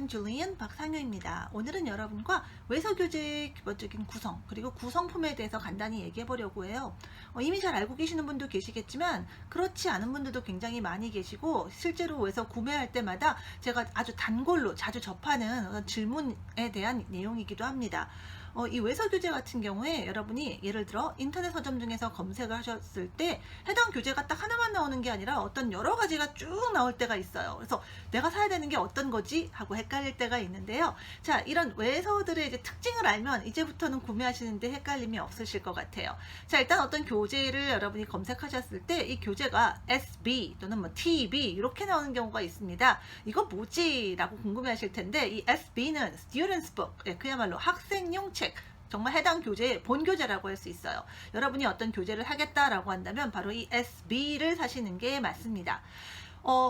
줄리안 박상효입니다. 오늘은 여러분과 외서교재의 기본적인 구성 그리고 구성품에 대해서 간단히 얘기해 보려고 해요. 이미 잘 알고 계시는 분도 계시겠지만 그렇지 않은 분들도 굉장히 많이 계시고 실제로 외서 구매할 때마다 제가 아주 단골로 자주 접하는 질문에 대한 내용이기도 합니다. 이 외서교재 같은 경우에 여러분이 예를 들어 인터넷 서점 중에서 검색을 하셨을 때 해당 교재가 딱 하나만 나오는 게 아니라 어떤 여러 가지가 쭉 나올 때가 있어요. 그래서 내가 사야 되는 게 어떤 거지? 하고 헷갈릴 때가 있는데요. 자, 이런 외서들의 이제 특징을 알면 이제부터는 구매하시는데 헷갈림이 없으실 것 같아요. 자, 일단 어떤 교재를 여러분이 검색하셨을 때 이 교재가 SB 또는 뭐 TB 이렇게 나오는 경우가 있습니다. 이거 뭐지? 라고 궁금해 하실 텐데 이 SB는 Students Book, 그야말로 학생용 책, 정말 해당 교재의 본교재라고 할 수 있어요. 여러분이 어떤 교재를 하겠다라고 한다면 바로 이 SB를 사시는 게 맞습니다.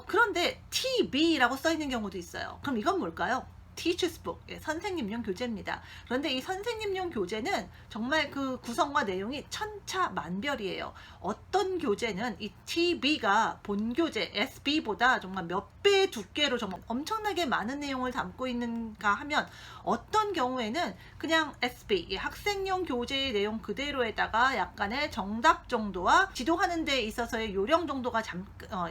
그런데 TB라고 써 있는 경우도 있어요. 그럼 이건 뭘까요? Teachers Book, 선생님용 교재입니다. 그런데 이 선생님용 교재는 정말 그 구성과 내용이 천차만별이에요. 어떤 교재는 이 TB가 본교재 SB보다 정말 몇 배의 두께로 정말 엄청나게 많은 내용을 담고 있는가 하면 어떤 경우에는 그냥 SB, 학생용 교재의 내용 그대로에다가 약간의 정답 정도와 지도하는 데 있어서의 요령 정도가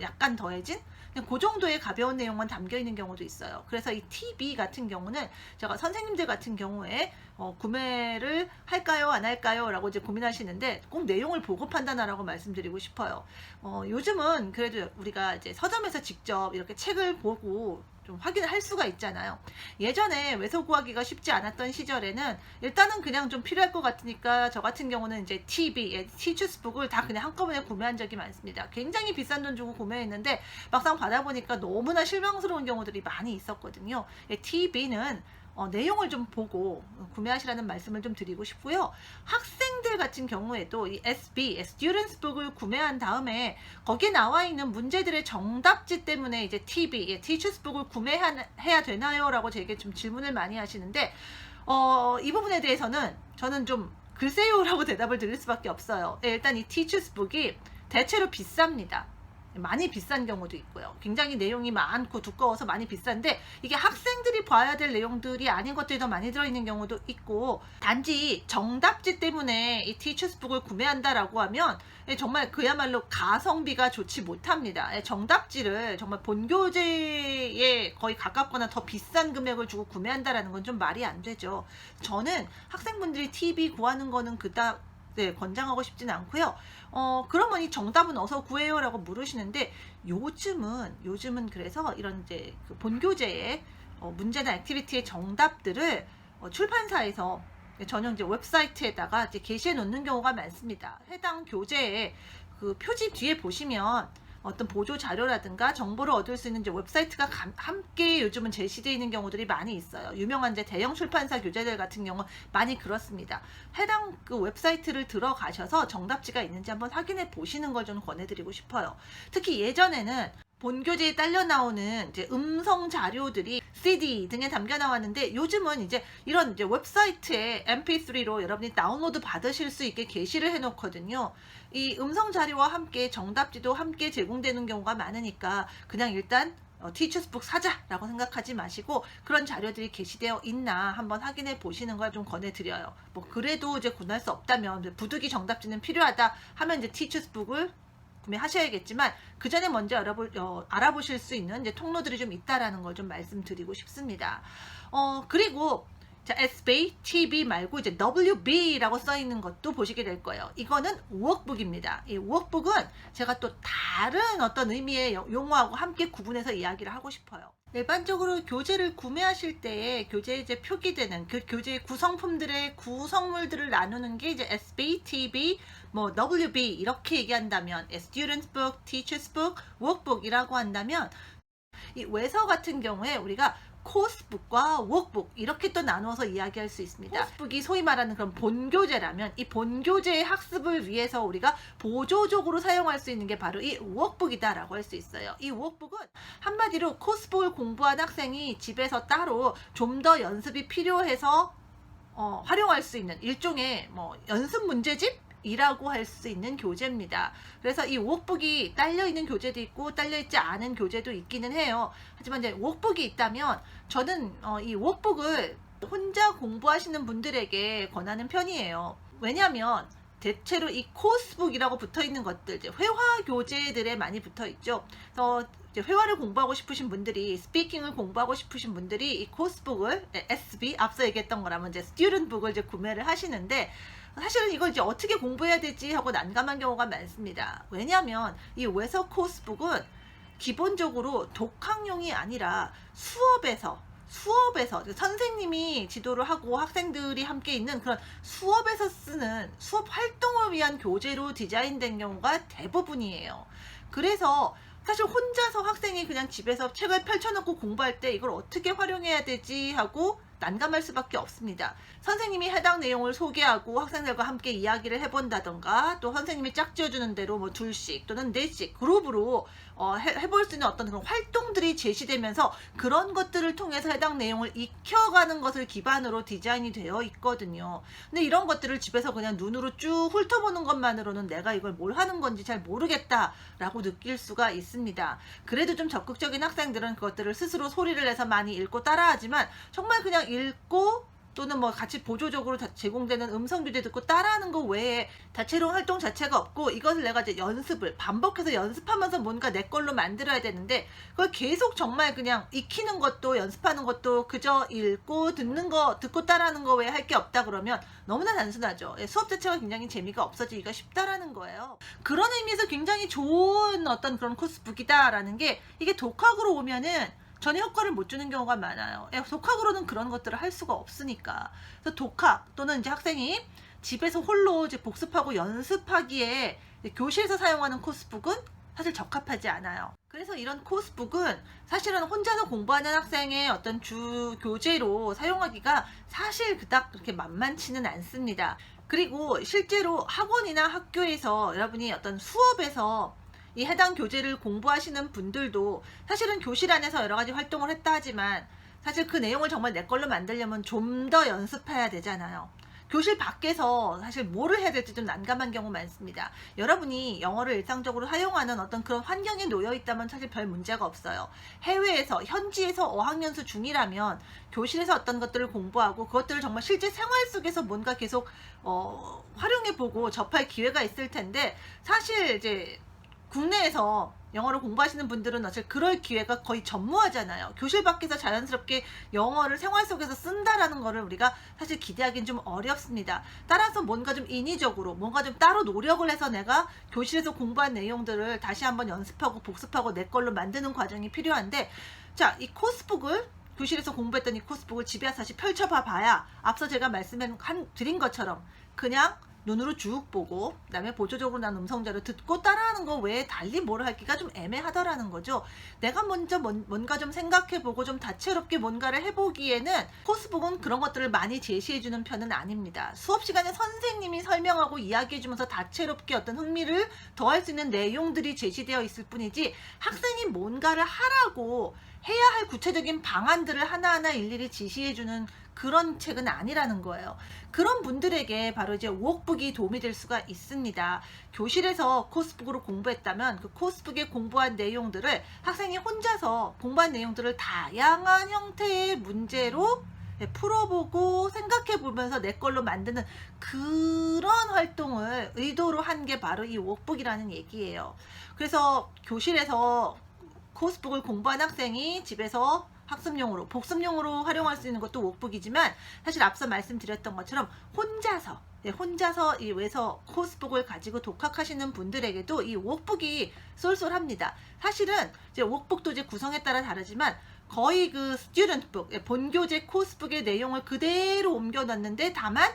약간 더해진 그 정도의 가벼운 내용만 담겨 있는 경우도 있어요. 그래서 이 TB 같은 경우는 제가 선생님들 같은 경우에 구매를 할까요 안 할까요 라고 이제 고민하시는데 꼭 내용을 보고 판단하라고 말씀드리고 싶어요. 요즘은 그래도 우리가 이제 서점에서 직접 이렇게 책을 보고 좀 확인을 할 수가 있잖아요. 예전에 외서 구하기가 쉽지 않았던 시절에는 일단은 그냥 좀 필요할 것 같으니까 저 같은 경우는 이제 TB, Teachers Book을 다 그냥 한꺼번에 구매한 적이 많습니다. 굉장히 비싼 돈 주고 구매했는데 막상 받아보니까 너무나 실망스러운 경우들이 많이 있었거든요. TB는 내용을 좀 보고 구매하시라는 말씀을 좀 드리고 싶고요. 학생들 같은 경우에도 이 SB, Students Book을 구매한 다음에 거기에 나와 있는 문제들의 정답지 때문에 이제 TB, Teachers Book을 구매해야 되나요? 라고 제게 좀 질문을 많이 하시는데 이 부분에 대해서는 저는 좀 글쎄요 라고 대답을 드릴 수밖에 없어요. 일단 이 Teachers Book이 대체로 비쌉니다. 많이 비싼 경우도 있고요. 굉장히 내용이 많고 두꺼워서 많이 비싼데 이게 학생들이 봐야 될 내용들이 아닌 것들이 더 많이 들어있는 경우도 있고 단지 정답지 때문에 이 Teachers Book을 구매한다라고 하면 정말 그야말로 가성비가 좋지 못합니다. 정답지를 정말 본교재에 거의 가깝거나 더 비싼 금액을 주고 구매한다라는 건 좀 말이 안 되죠. 저는 학생분들이 TB 구하는 거는 그닥 권장하고 싶진 않고요. 그러면 이 정답은 어서 구해요 라고 물으시는데 요즘은 그래서 이런 이제 그 본교재의 문제나 액티비티의 정답들을 출판사에서 전용 이제 웹사이트에다가 이제 게시해 놓는 경우가 많습니다. 해당 교재의 그 표지 뒤에 보시면 어떤 보조 자료라든가 정보를 얻을 수 있는 이제 웹사이트가 함께 요즘은 제시되어 있는 경우들이 많이 있어요. 유명한 이제 대형 출판사 교재들 같은 경우 많이 그렇습니다. 해당 그 웹사이트를 들어가셔서 정답지가 있는지 한번 확인해 보시는 걸 좀 권해드리고 싶어요. 특히 예전에는 본교재에 딸려 나오는 이제 음성 자료들이 CD 등에 담겨 나왔는데 요즘은 이제 이런 이제 웹사이트에 MP3로 여러분이 다운로드 받으실 수 있게 게시를 해 놓거든요. 이 음성 자료와 함께 정답지도 함께 제공되는 경우가 많으니까 그냥 일단 Teachers Book 사자라고 생각하지 마시고 그런 자료들이 게시되어 있나 한번 확인해 보시는 걸 좀 권해드려요. 뭐 그래도 이제 구할 수 없다면 부득이 정답지는 필요하다 하면 이제 Teachers Book을 구매하셔야겠지만 그 전에 먼저 알아보실 수 있는 이제 통로들이 좀 있다라는 걸 좀 말씀드리고 싶습니다. 그리고 자, SB, TB 말고 이제 WB라고 써 있는 것도 보시게 될 거예요. 이거는 워크북입니다. 이 워크북은 제가 또 다른 어떤 의미의 용어하고 함께 구분해서 이야기를 하고 싶어요. 일반적으로 교재를 구매하실 때에 교재에 이제 표기되는 그 교재의 구성품들의 구성물들을 나누는 게 이제 SB, TB, 뭐 WB 이렇게 얘기한다면 Students Book, Teachers Book, Workbook이라고 한다면 이 외서 같은 경우에 우리가 코스북과 워크북 이렇게 또 나누어서 이야기할 수 있습니다. 코스북이 소위 말하는 그런 본교재라면 이 본교재의 학습을 위해서 우리가 보조적으로 사용할 수 있는 게 바로 이 워크북이다 라고 할 수 있어요. 이 워크북은 한마디로 코스북을 공부한 학생이 집에서 따로 좀 더 연습이 필요해서 활용할 수 있는 일종의 뭐 연습 문제집 이라고 할 수 있는 교재입니다. 그래서 이 워크북이 딸려있는 교재도 있고 딸려있지 않은 교재도 있기는 해요. 하지만 이제 워크북이 있다면 저는 이 워크북을 혼자 공부하시는 분들에게 권하는 편이에요. 왜냐하면 대체로 이 코스북이라고 붙어있는 것들, 이제 회화 교재들에 많이 붙어있죠. 그래서 이제 회화를 공부하고 싶으신 분들이, 스피킹을 공부하고 싶으신 분들이 이 코스북을, SB, 앞서 얘기했던 거라면 이제 스튜던트북을 이제 구매를 하시는데, 사실은 이걸 이제 어떻게 공부해야 되지 하고 난감한 경우가 많습니다. 왜냐하면 이 외서 코스북은 기본적으로 독학용이 아니라 수업에서 선생님이 지도를 하고 학생들이 함께 있는 그런 수업에서 쓰는 수업 활동을 위한 교재로 디자인된 경우가 대부분이에요. 그래서 사실 혼자서 학생이 그냥 집에서 책을 펼쳐놓고 공부할 때 이걸 어떻게 활용해야 되지 하고 난감할 수밖에 없습니다. 선생님이 해당 내용을 소개하고 학생들과 함께 이야기를 해본다던가, 또 선생님이 짝지어주는 대로 뭐 2씩 또는 4씩 그룹으로 해볼 수 있는 어떤 그런 활동들이 제시되면서 그런 것들을 통해서 해당 내용을 익혀가는 것을 기반으로 디자인이 되어 있거든요. 근데 이런 것들을 집에서 그냥 눈으로 쭉 훑어보는 것만으로는 내가 이걸 뭘 하는 건지 잘 모르겠다라고 느낄 수가 있습니다. 그래도 좀 적극적인 학생들은 그것들을 스스로 소리를 내서 많이 읽고 따라하지만, 정말 그냥 읽고 또는 뭐 같이 보조적으로 제공되는 음성 교재 듣고 따라하는 거 외에 다채로운 활동 자체가 없고, 이것을 내가 이제 연습을 반복해서 연습하면서 뭔가 내 걸로 만들어야 되는데, 그걸 계속 정말 그냥 익히는 것도 연습하는 것도 그저 읽고 듣는 거, 듣고 따라하는 거 외에 할 게 없다 그러면 너무나 단순하죠. 수업 자체가 굉장히 재미가 없어지기가 쉽다라는 거예요. 그런 의미에서 굉장히 좋은 어떤 그런 코스북이다라는 게, 이게 독학으로 오면은 전혀 효과를 못 주는 경우가 많아요. 독학으로는 그런 것들을 할 수가 없으니까. 그래서 독학 또는 이제 학생이 집에서 홀로 이제 복습하고 연습하기에 교실에서 사용하는 코스북은 사실 적합하지 않아요. 그래서 이런 코스북은 사실은 혼자서 공부하는 학생의 어떤 주 교재로 사용하기가 사실 그닥 그렇게 만만치는 않습니다. 그리고 실제로 학원이나 학교에서 여러분이 어떤 수업에서 이 해당 교재를 공부하시는 분들도 사실은 교실 안에서 여러 가지 활동을 했다 하지만, 사실 그 내용을 정말 내 걸로 만들려면 좀 더 연습해야 되잖아요. 교실 밖에서 사실 뭐를 해야 될지 좀 난감한 경우 많습니다. 여러분이 영어를 일상적으로 사용하는 어떤 그런 환경에 놓여 있다면 사실 별 문제가 없어요. 해외에서, 현지에서 어학연수 중이라면 교실에서 어떤 것들을 공부하고 그것들을 정말 실제 생활 속에서 뭔가 계속 활용해보고 접할 기회가 있을 텐데, 사실 이제 국내에서 영어를 공부하시는 분들은 사실 그럴 기회가 거의 전무하잖아요. 교실 밖에서 자연스럽게 영어를 생활 속에서 쓴다라는 거를 우리가 사실 기대하기는 좀 어렵습니다. 따라서 뭔가 좀 인위적으로, 뭔가 좀 따로 노력을 해서 내가 교실에서 공부한 내용들을 다시 한번 연습하고 복습하고 내 걸로 만드는 과정이 필요한데, 자, 이 코스북을, 교실에서 공부했던 이 코스북을 집에 와서 다시 펼쳐봐 봐야 앞서 제가 드린 것처럼 그냥 눈으로 쭉 보고 그다음에 보조적으로 난 음성자료 듣고 따라하는 거 외에 달리 뭘 하기가 좀 애매하더라는 거죠. 내가 먼저 뭔가 좀 생각해보고 좀 다채롭게 뭔가를 해보기에는 코스북은 그런 것들을 많이 제시해주는 편은 아닙니다. 수업 시간에 선생님이 설명하고 이야기해주면서 다채롭게 어떤 흥미를 더할 수 있는 내용들이 제시되어 있을 뿐이지, 학생이 뭔가를 하라고 해야 할 구체적인 방안들을 하나하나 일일이 지시해주는 그런 책은 아니라는 거예요. 그런 분들에게 바로 이제 워크북이 도움이 될 수가 있습니다. 교실에서 코스북으로 공부했다면 그 코스북에 공부한 내용들을 학생이 혼자서 공부한 내용들을 다양한 형태의 문제로 풀어보고 생각해보면서 내 걸로 만드는 그런 활동을 의도로 한 게 바로 이 워크북이라는 얘기예요. 그래서 교실에서 코스북을 공부한 학생이 집에서 학습용으로, 복습용으로 활용할 수 있는 것도 워크북이지만, 사실 앞서 말씀드렸던 것처럼 혼자서 이 외서 코스북을 가지고 독학하시는 분들에게도 이 워크북이 쏠쏠합니다. 사실은 이제 워크북도 이제 구성에 따라 다르지만 거의 그 스튜던트북, 본교재 코스북의 내용을 그대로 옮겨놨는데, 다만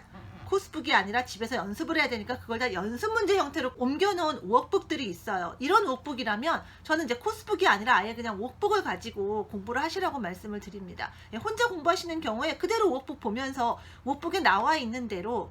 코스북이 아니라 집에서 연습을 해야 되니까 그걸 다 연습 문제 형태로 옮겨놓은 워크북들이 있어요. 이런 워크북이라면 저는 이제 코스북이 아니라 아예 그냥 워크북을 가지고 공부를 하시라고 말씀을 드립니다. 혼자 공부하시는 경우에 그대로 워크북 보면서 워크북에 나와 있는 대로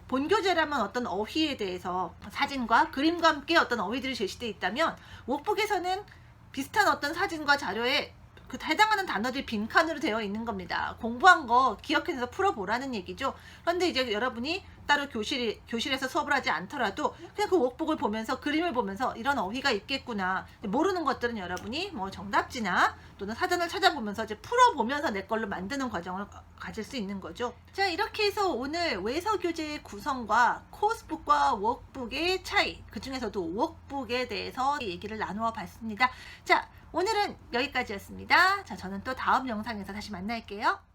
본교재라면 어떤 어휘에 대해서 사진과 그림과 함께 어떤 어휘들이 제시되어 있다면, 워크북에서는 비슷한 어떤 사진과 자료에 그 해당하는 단어들이 빈칸으로 되어 있는 겁니다. 공부한 거 기억해서 풀어보라는 얘기죠. 그런데 이제 여러분이 따로 교실에서 수업을 하지 않더라도 그냥 그 워크북을 보면서 그림을 보면서 이런 어휘가 있겠구나. 모르는 것들은 여러분이 뭐 정답지나 또는 사전을 찾아보면서 이제 풀어보면서 내 걸로 만드는 과정을 가질 수 있는 거죠. 자, 이렇게 해서 오늘 외서교재의 구성과 코र्स북과 워크북의 차이, 그 중에서도 워크북에 대해서 얘기를 나누어 봤습니다. 자, 오늘은 여기까지였습니다. 자, 저는 또 다음 영상에서 다시 만날게요.